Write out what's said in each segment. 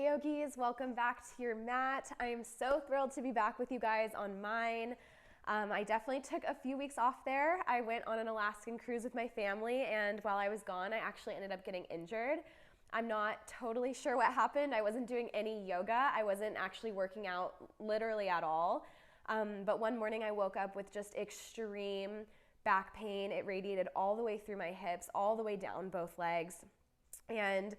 Hey yogis, welcome back to your mat. I am so thrilled to be back with you guys on mine. I definitely took a few weeks off there. I went on an Alaskan cruise with my family, and while I was gone, I actually ended up getting injured. I'm not totally sure what happened. I wasn't doing any yoga. I wasn't actually working out literally at all. But one morning I woke up with just extreme back pain. It radiated all the way through my hips, all the way down both legs. And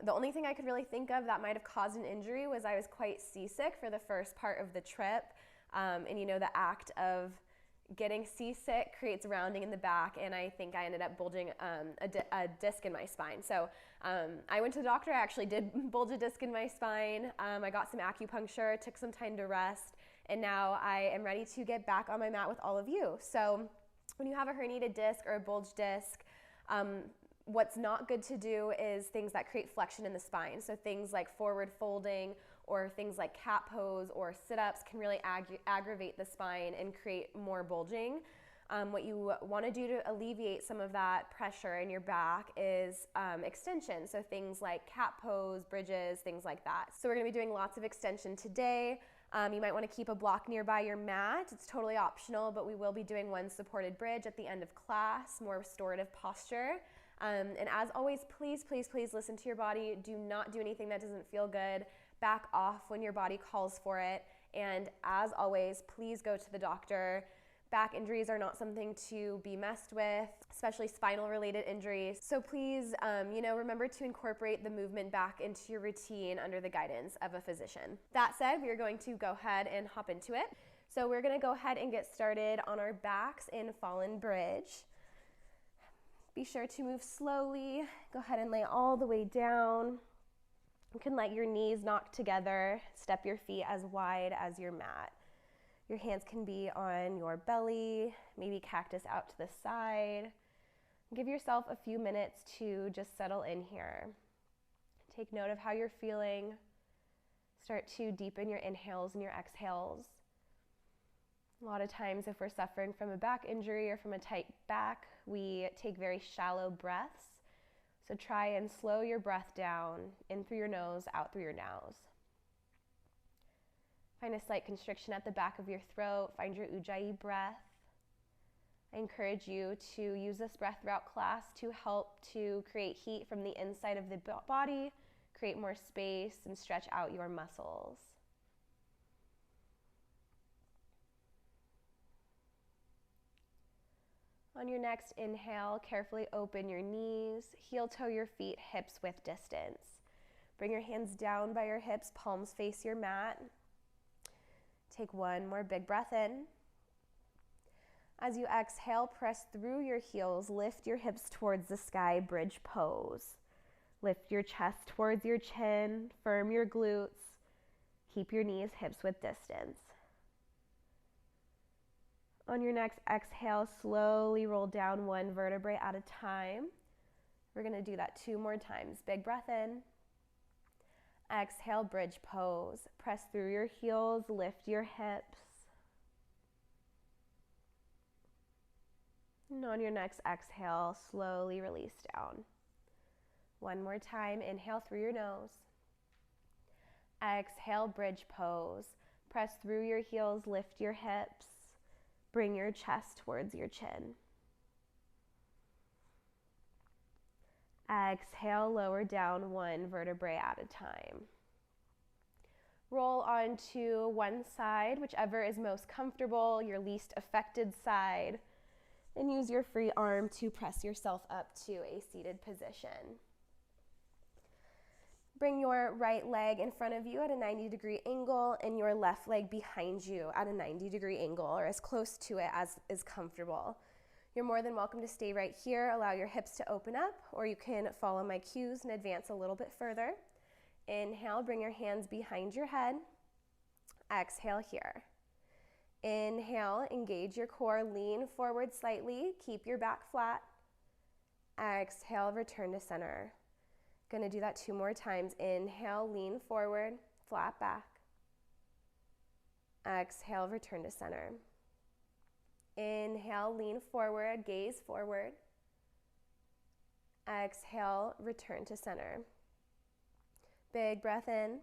the only thing I could really think of that might have caused an injury was I was quite seasick for the first part of the trip. And you know, the act of getting seasick creates rounding in the back, and I think I ended up bulging a disc in my spine. So I went to the doctor. I actually did bulge a disc in my spine. I got some acupuncture, took some time to rest, and now I am ready to get back on my mat with all of you. So when you have a herniated disc or a bulged disc, what's not good to do is things that create flexion in the spine. So things like forward folding or things like cat pose or sit-ups can really aggravate the spine and create more bulging. What you want to do to alleviate some of that pressure in your back is extension. So things like cat pose, bridges, things like that. So we're going to be doing lots of extension today. You might want to keep a block nearby your mat. It's totally optional, but we will be doing one supported bridge at the end of class, more restorative posture. And as always, please, please, please listen to your body. Do not do anything that doesn't feel good. Back off when your body calls for it. And as always, please go to the doctor. Back injuries are not something to be messed with, especially spinal related injuries. So please, remember to incorporate the movement back into your routine under the guidance of a physician. That said, we are going to go ahead and hop into it. So we're going to go ahead and get started on our backs in fallen bridge. Be sure to move slowly. Go ahead and lay all the way down. You can let your knees knock together. Step your feet as wide as your mat. Your hands can be on your belly, maybe cactus out to the side. Give yourself a few minutes to just settle in here. Take note of how you're feeling. Start to deepen your inhales and your exhales. A lot of times if we're suffering from a back injury or from a tight back, we take very shallow breaths. So try and slow your breath down, in through your nose, out through your nose. Find a slight constriction at the back of your throat. Find your ujjayi breath. I encourage you to use this breath throughout class to help to create heat from the inside of the body, create more space, and stretch out your muscles. On your next inhale, carefully open your knees, heel toe your feet, hips width distance. Bring your hands down by your hips, palms face your mat. Take one more big breath in. As you exhale, press through your heels, lift your hips towards the sky, bridge pose. Lift your chest towards your chin, firm your glutes, keep your knees hips width distance. On your next exhale, slowly roll down one vertebrae at a time. We're going to do that 2 more times. Big breath in. Exhale, bridge pose. Press through your heels, lift your hips. And on your next exhale, slowly release down. 1 more time. Inhale through your nose. Exhale, bridge pose. Press through your heels, lift your hips. Bring your chest towards your chin. Exhale, lower down 1 vertebrae at a time. Roll onto one side, whichever is most comfortable, your least affected side, and use your free arm to press yourself up to a seated position. Bring your right leg in front of you at a 90-degree angle and your left leg behind you at a 90-degree angle, or as close to it as is comfortable. You're more than welcome to stay right here. Allow your hips to open up, or you can follow my cues and advance a little bit further. Inhale, bring your hands behind your head. Exhale here. Inhale, engage your core, lean forward slightly, keep your back flat. Exhale, return to center. Going to do that 2 more times. Inhale, lean forward, flat back. Exhale, return to center. Inhale, lean forward, gaze forward. Exhale, return to center. Big breath in.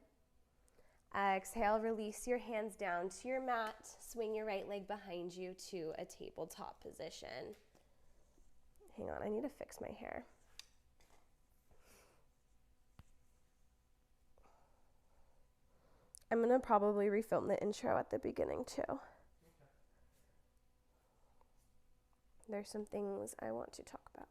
Exhale, release your hands down to your mat. Swing your right leg behind you to a tabletop position. Hang on, I need to fix my hair. I'm going to probably refilm the intro at the beginning too. Okay. There's some things I want to talk about.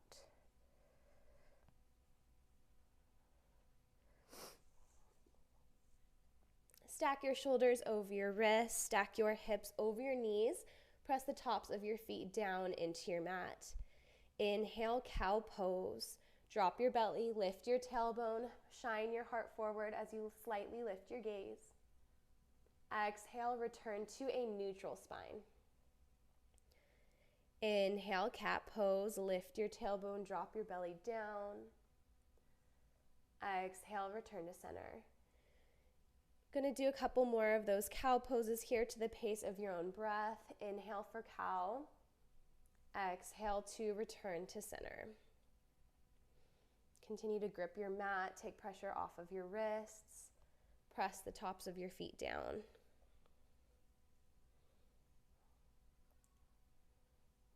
Stack your shoulders over your wrists, stack your hips over your knees, press the tops of your feet down into your mat. Inhale, cow pose. Drop your belly, lift your tailbone, shine your heart forward as you slightly lift your gaze. Exhale, return to a neutral spine. Inhale, cat pose, lift your tailbone, drop your belly down. Exhale, return to center. Going to do a couple more of those cow poses here to the pace of your own breath. Inhale for cow. Exhale to return to center. Continue to grip your mat, take pressure off of your wrists. Press the tops of your feet down.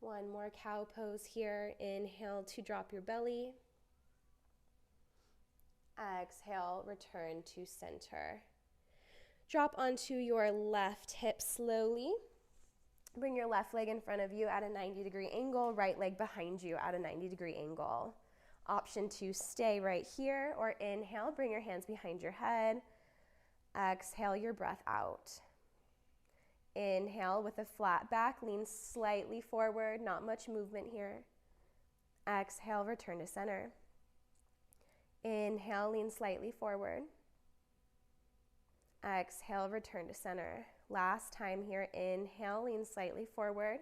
One more cow pose here. Inhale to drop your belly. Exhale, return to center. Drop onto your left hip slowly. Bring your left leg in front of you at a 90-degree angle, right leg behind you at a 90-degree angle. Option to stay right here, or inhale, bring your hands behind your head. Exhale your breath out. Inhale with a flat back, lean slightly forward, not much movement here. Exhale, return to center. Inhale, lean slightly forward. Exhale, return to center. Last time here, inhale, lean slightly forward.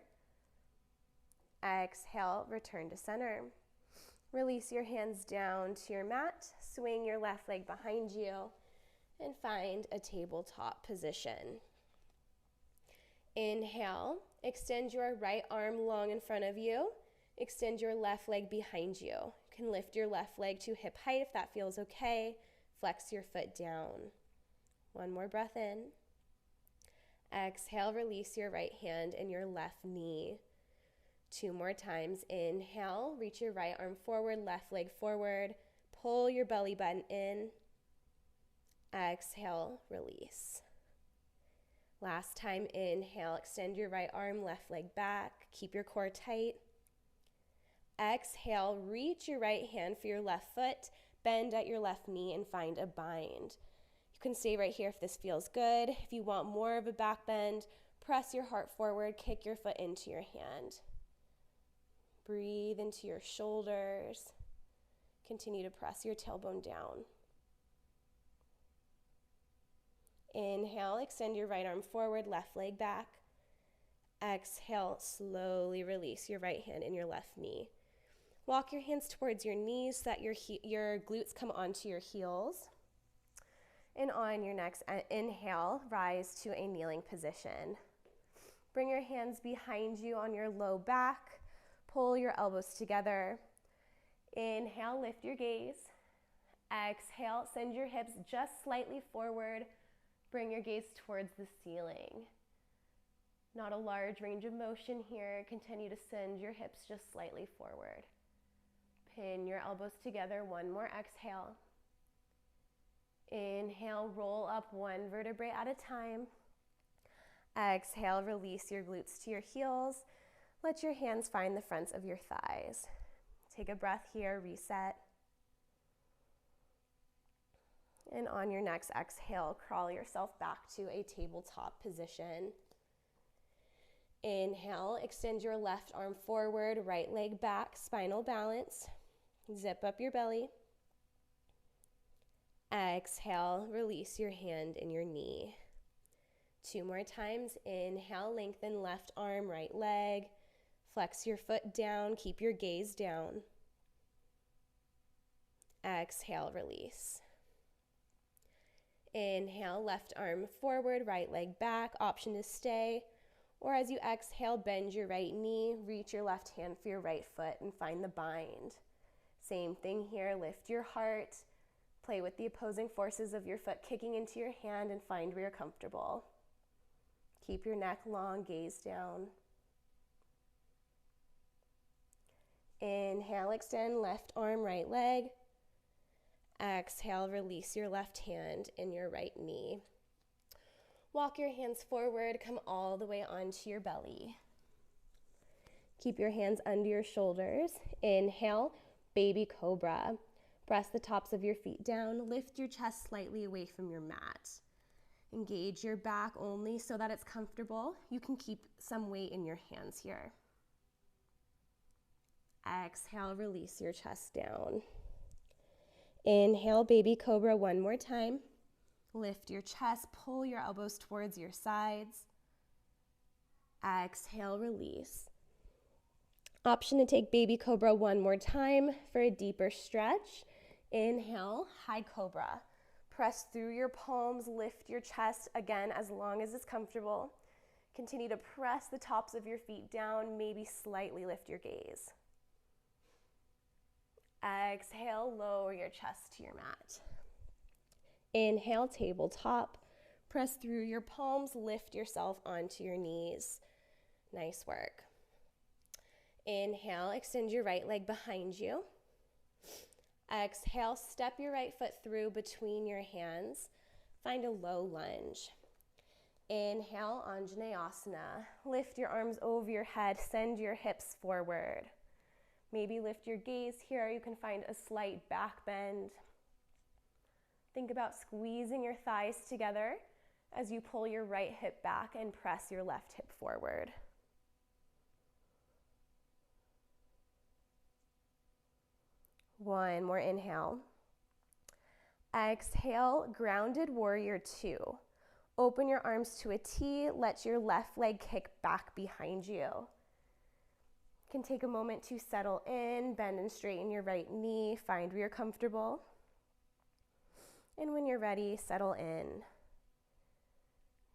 Exhale, return to center. Release your hands down to your mat, swing your left leg behind you, and find a tabletop position. Inhale, extend your right arm long in front of you. Extend your left leg behind you. You can lift your left leg to hip height if that feels okay. Flex your foot down. One more breath in. Exhale, release your right hand and your left knee. Two more times. Inhale, reach your right arm forward, left leg forward. Pull your belly button in. Exhale, release. Last time, inhale, extend your right arm, left leg back. Keep your core tight. Exhale, reach your right hand for your left foot. Bend at your left knee and find a bind. You can stay right here if this feels good. If you want more of a back bend, press your heart forward, kick your foot into your hand. Breathe into your shoulders. Continue to press your tailbone down. Inhale, extend your right arm forward, left leg back. Exhale, slowly release your right hand and your left knee. Walk your hands towards your knees so that your glutes come onto your heels. And on your next inhale, rise to a kneeling position. Bring your hands behind you on your low back. Pull your elbows together. Inhale, lift your gaze. Exhale, send your hips just slightly forward. Bring your gaze towards the ceiling. Not a large range of motion here. Continue to send your hips just slightly forward. Pin your elbows together. One more exhale. Inhale, roll up one vertebrae at a time. Exhale, release your glutes to your heels. Let your hands find the fronts of your thighs. Take a breath here, reset. And on your next exhale, crawl yourself back to a tabletop position. Inhale, extend your left arm forward, right leg back, spinal balance. Zip up your belly. Exhale, release your hand and your knee. Two more times. Inhale, lengthen left arm, right leg. Flex your foot down, keep your gaze down. Exhale, release. Inhale, left arm forward, right leg back, option to stay. Or as you exhale, bend your right knee, reach your left hand for your right foot and find the bind. Same thing here, lift your heart, Play with the opposing forces of your foot kicking into your hand and find where you're comfortable. Keep your neck long, gaze down. Inhale, extend left arm, right leg. Exhale, release your left hand in your right knee. Walk your hands forward, come all the way onto your belly. Keep your hands under your shoulders. Inhale, baby cobra. Press the tops of your feet down. Lift your chest slightly away from your mat. Engage your back only so that it's comfortable. You can keep some weight in your hands here. Exhale, release your chest down. Inhale, baby cobra one more time. Lift your chest, pull your elbows towards your sides. Exhale, release. Option to take baby cobra one more time for a deeper stretch. Inhale, high cobra. Press through your palms, lift your chest again as long as it's comfortable. Continue to press the tops of your feet down, maybe slightly lift your gaze. Exhale, lower your chest to your mat. Inhale, tabletop. Press through your palms, lift yourself onto your knees. Nice work. Inhale, extend your right leg behind you. Exhale, step your right foot through between your hands. Find a low lunge. Inhale, Anjaneyasana. Lift your arms over your head, send your hips forward. Maybe lift your gaze here. You can find a slight back bend. Think about squeezing your thighs together as you pull your right hip back and press your left hip forward. One more inhale. Exhale, grounded warrior two. Open your arms to a T. Let your left leg kick back behind you. You can take a moment to settle in, bend and straighten your right knee, find where you're comfortable. And when you're ready, settle in.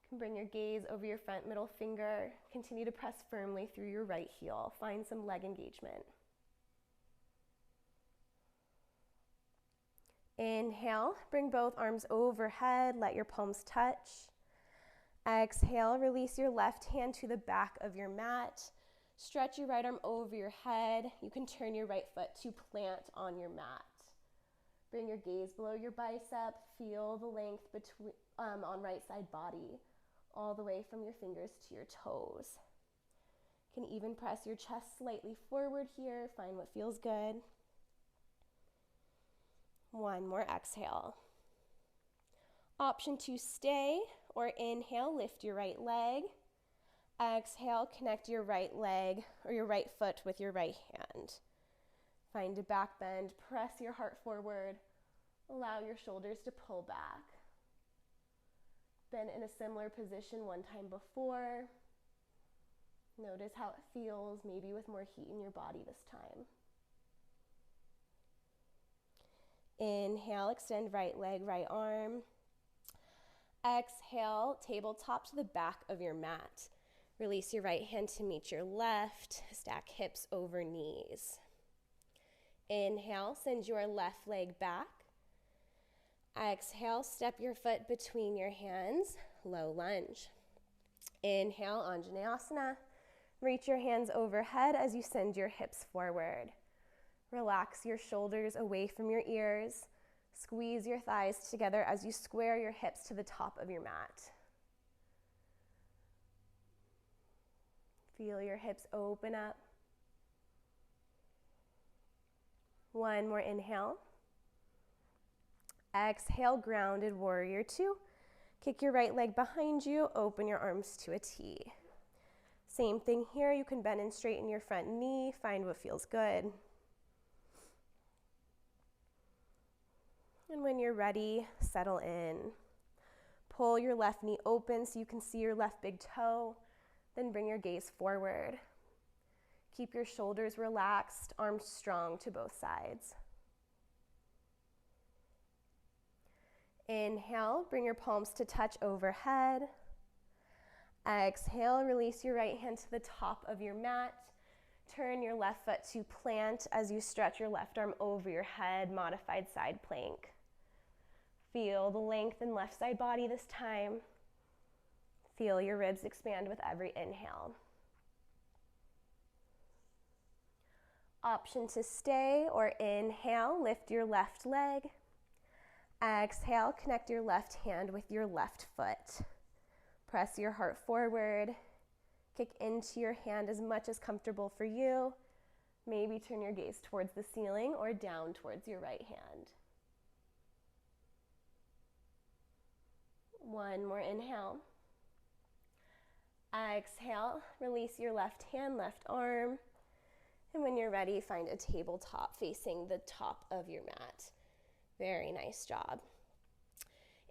You can bring your gaze over your front middle finger. Continue to press firmly through your right heel. Find some leg engagement. Inhale, bring both arms overhead, let your palms touch. Exhale, release your left hand to the back of your mat. Stretch your right arm over your head. You can turn your right foot to plant on your mat. Bring your gaze below your bicep. Feel the length between on right side body, all the way from your fingers to your toes. You can even press your chest slightly forward here. Find what feels good. One more exhale. Option to stay or inhale, lift your right leg. Exhale, connect your right leg or your right foot with your right hand. Find a back bend, press your heart forward. Allow your shoulders to pull back. Been in a similar position one time before. Notice how it feels, maybe with more heat in your body this time. Inhale, extend right leg, right arm. Exhale, tabletop to the back of your mat. Release your right hand to meet your left. Stack hips over knees. Inhale, send your left leg back. Exhale, step your foot between your hands, low lunge. Inhale, Anjaneyasana. Reach your hands overhead as you send your hips forward. Relax your shoulders away from your ears. Squeeze your thighs together as you square your hips to the top of your mat. Feel your hips open up. One more inhale. Exhale, grounded warrior two. Kick your right leg behind you, open your arms to a T. Same thing here, you can bend and straighten your front knee, find what feels good. And when you're ready, settle in. Pull your left knee open so you can see your left big toe, then bring your gaze forward. Keep your shoulders relaxed, arms strong to both sides. Inhale, bring your palms to touch overhead. Exhale, release your right hand to the top of your mat. Turn your left foot to plant as you stretch your left arm over your head, modified side plank. Feel the length in left side body this time. Feel your ribs expand with every inhale. Option to stay or inhale, lift your left leg. Exhale, connect your left hand with your left foot. Press your heart forward. Kick into your hand as much as comfortable for you. Maybe turn your gaze towards the ceiling or down towards your right hand. One more inhale. Exhale, release your left hand, left arm. And when you're ready, find a tabletop facing the top of your mat. Very nice job.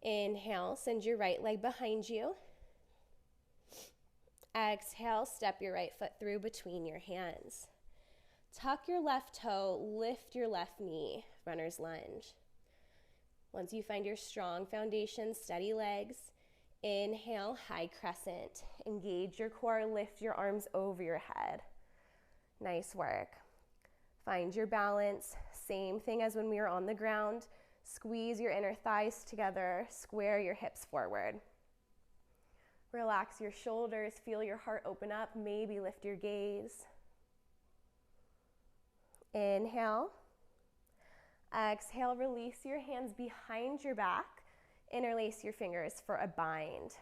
Inhale, send your right leg behind you. Exhale, step your right foot through between your hands. Tuck your left toe, lift your left knee, runner's lunge. Once you find your strong foundation, steady legs, inhale, high crescent. Engage your core, lift your arms over your head. Nice work. Find your balance. Same thing as when we were on the ground. Squeeze your inner thighs together, square your hips forward. Relax your shoulders, feel your heart open up, maybe lift your gaze. Inhale. Exhale, release your hands behind your back. Interlace your fingers for a bind.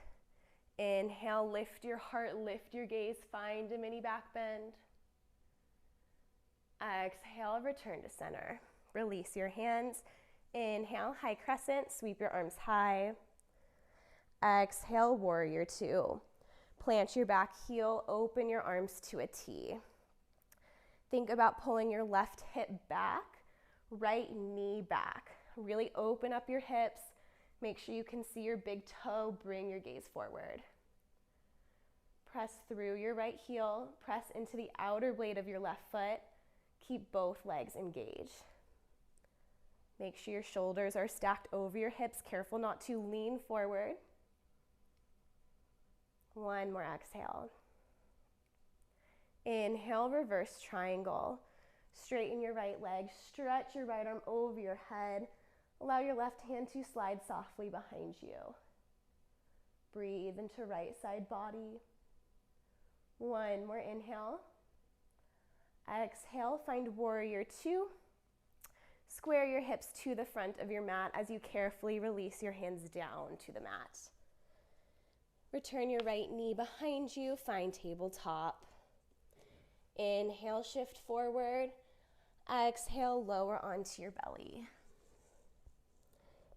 Inhale, lift your heart, lift your gaze, find a mini back bend. Exhale, return to center. Release your hands. Inhale, high crescent, sweep your arms high. Exhale, warrior two. Plant your back heel, open your arms to a T. Think about pulling your left hip back, right knee back. Really open up your hips. Make sure you can see your big toe, bring your gaze forward. Press through your right heel, press into the outer blade of your left foot. Keep both legs engaged. Make sure your shoulders are stacked over your hips. Careful not to lean forward. One more exhale. Inhale, reverse triangle. Straighten your right leg. Stretch your right arm over your head. Allow your left hand to slide softly behind you. Breathe into right side body. One more inhale. Exhale, find warrior two. Square your hips to the front of your mat as you carefully release your hands down to the mat. Return your right knee behind you, find tabletop. Inhale, shift forward. Exhale, lower onto your belly.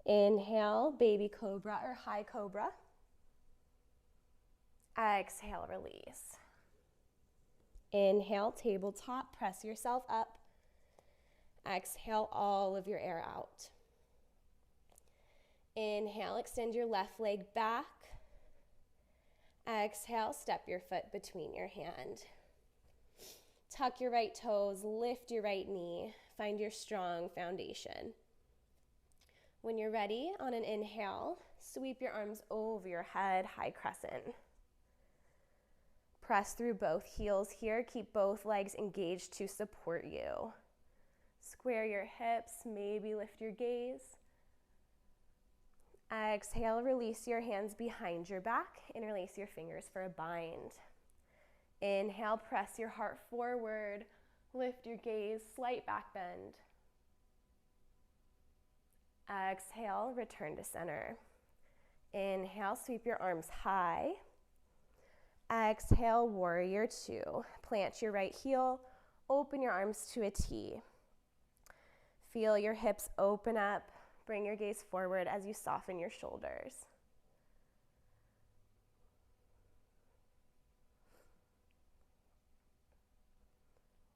Inhale, baby cobra or high cobra. Exhale, release. Inhale, tabletop, press yourself up. Exhale all of your air out. Inhale, extend your left leg back. Exhale, step your foot between your hand. Tuck your right toes, lift your right knee, find your strong foundation. When you're ready, on an inhale, sweep your arms over your head, high crescent. Press through both heels here, keep both legs engaged to support you. Square your hips, maybe lift your gaze. Exhale, release your hands behind your back. Interlace your fingers for a bind. Inhale, press your heart forward. Lift your gaze, slight back bend. Exhale, return to center. Inhale, sweep your arms high. Exhale, warrior two. Plant your right heel, open your arms to a T. Feel your hips open up. Bring your gaze forward as you soften your shoulders.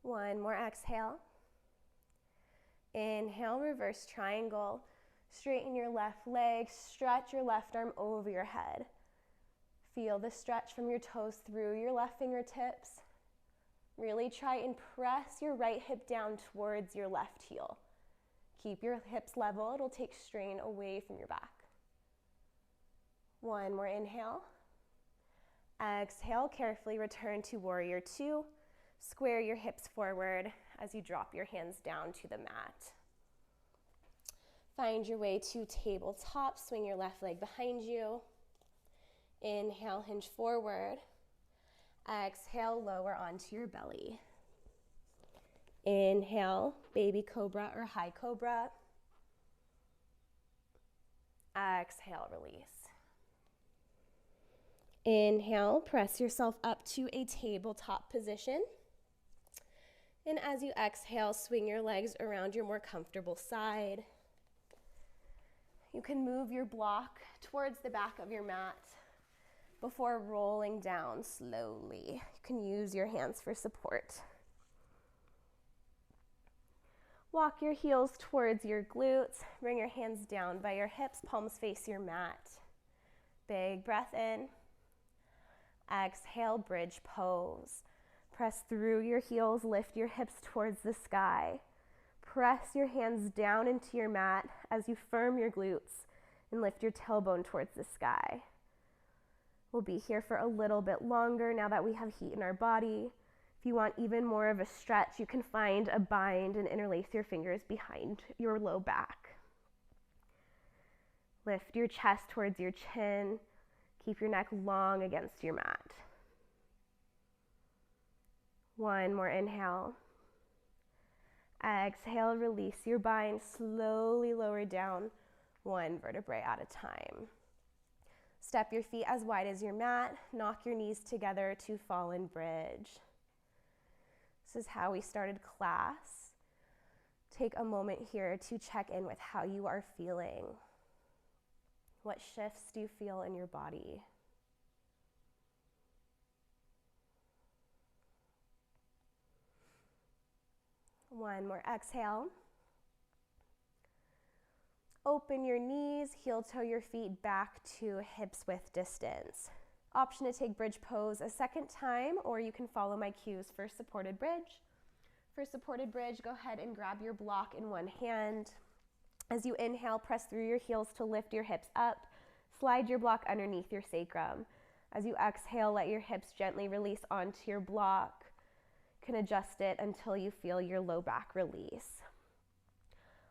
One more exhale. Inhale, reverse triangle. Straighten your left leg, stretch your left arm over your head. Feel the stretch from your toes through your left fingertips. Really try and press your right hip down towards your left heel. Keep your hips level, it'll take strain away from your back. One more inhale. Exhale, carefully return to warrior two. Square your hips forward as you drop your hands down to the mat. Find your way to tabletop. Swing your left leg behind you. Inhale, hinge forward. Exhale, lower onto your belly. Inhale, baby cobra or high cobra. Exhale, release. Inhale, press yourself up to a tabletop position. And as you exhale, swing your legs around your more comfortable side. You can move your block towards the back of your mat before rolling down slowly. You can use your hands for support. Walk your heels towards your glutes. Bring your hands down by your hips, palms face your mat. Big breath in. Exhale, bridge pose. Press through your heels, lift your hips towards the sky. Press your hands down into your mat as you firm your glutes and lift your tailbone towards the sky. We'll be here for a little bit longer now that we have heat in our body. If you want even more of a stretch, you can find a bind and interlace your fingers behind your low back. Lift your chest towards your chin. Keep your neck long against your mat. One more inhale. Exhale, release your bind. Slowly lower down one vertebrae at a time. Step your feet as wide as your mat. Knock your knees together to fallen bridge. This is how we started class. Take a moment here to check in with how you are feeling. What shifts do you feel in your body? One more exhale. Open your knees, heel toe your feet back to hips width distance. Option to take bridge pose a second time, or you can follow my cues for supported bridge. For supported bridge, go ahead and grab your block in one hand. As you inhale, press through your heels to lift your hips up. Slide your block underneath your sacrum. As you exhale, let your hips gently release onto your block. You can adjust it until you feel your low back release.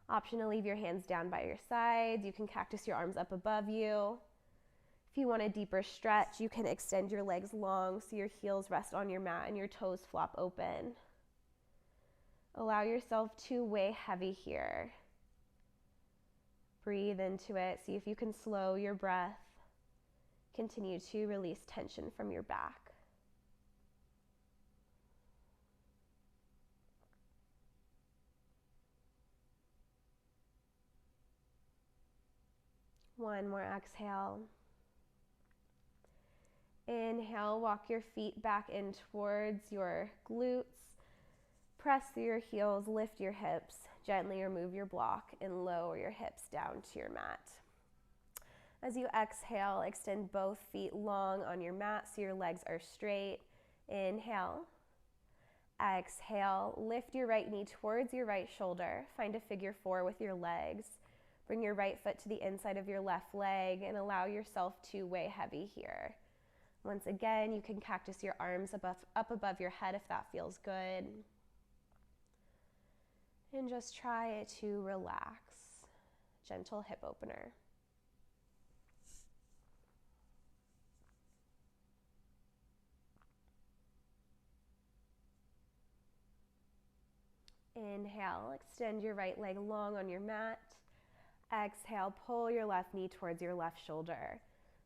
Option to leave your hands down by your sides. You can cactus your arms up above you. If you want a deeper stretch, you can extend your legs long so your heels rest on your mat and your toes flop open. Allow yourself to weigh heavy here. Breathe into it. See if you can slow your breath. Continue to release tension from your back. One more exhale. Inhale, walk your feet back in towards your glutes. Press through your heels, lift your hips. Gently remove your block and lower your hips down to your mat. As you exhale, extend both feet long on your mat so your legs are straight. Inhale. Exhale, lift your right knee towards your right shoulder. Find a figure four with your legs. Bring your right foot to the inside of your left leg and allow yourself to weigh heavy here. Once again, you can cactus your arms up above your head if that feels good. And just try to relax. Gentle hip opener. Inhale, extend your right leg long on your mat. Exhale, pull your left knee towards your left shoulder.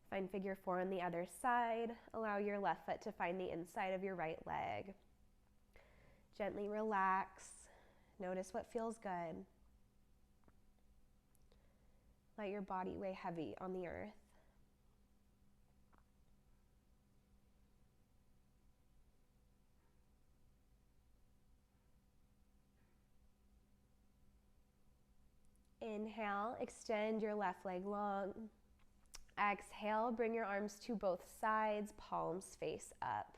Find figure four on the other side. Allow your left foot to find the inside of your right leg. Gently relax. Notice what feels good. Let your body weigh heavy on the earth. Inhale, extend your left leg long. Exhale, bring your arms to both sides, palms face up.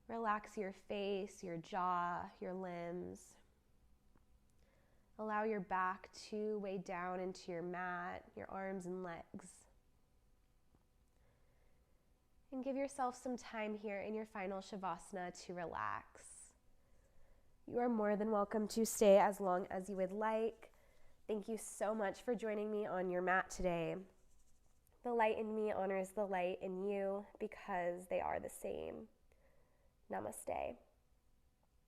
Relax your face, your jaw, your limbs. Allow your back to weigh down into your mat, your arms and legs. And give yourself some time here in your final Shavasana to relax. You are more than welcome to stay as long as you would like. Thank you so much for joining me on your mat today. The light in me honors the light in you because they are the same. Namaste.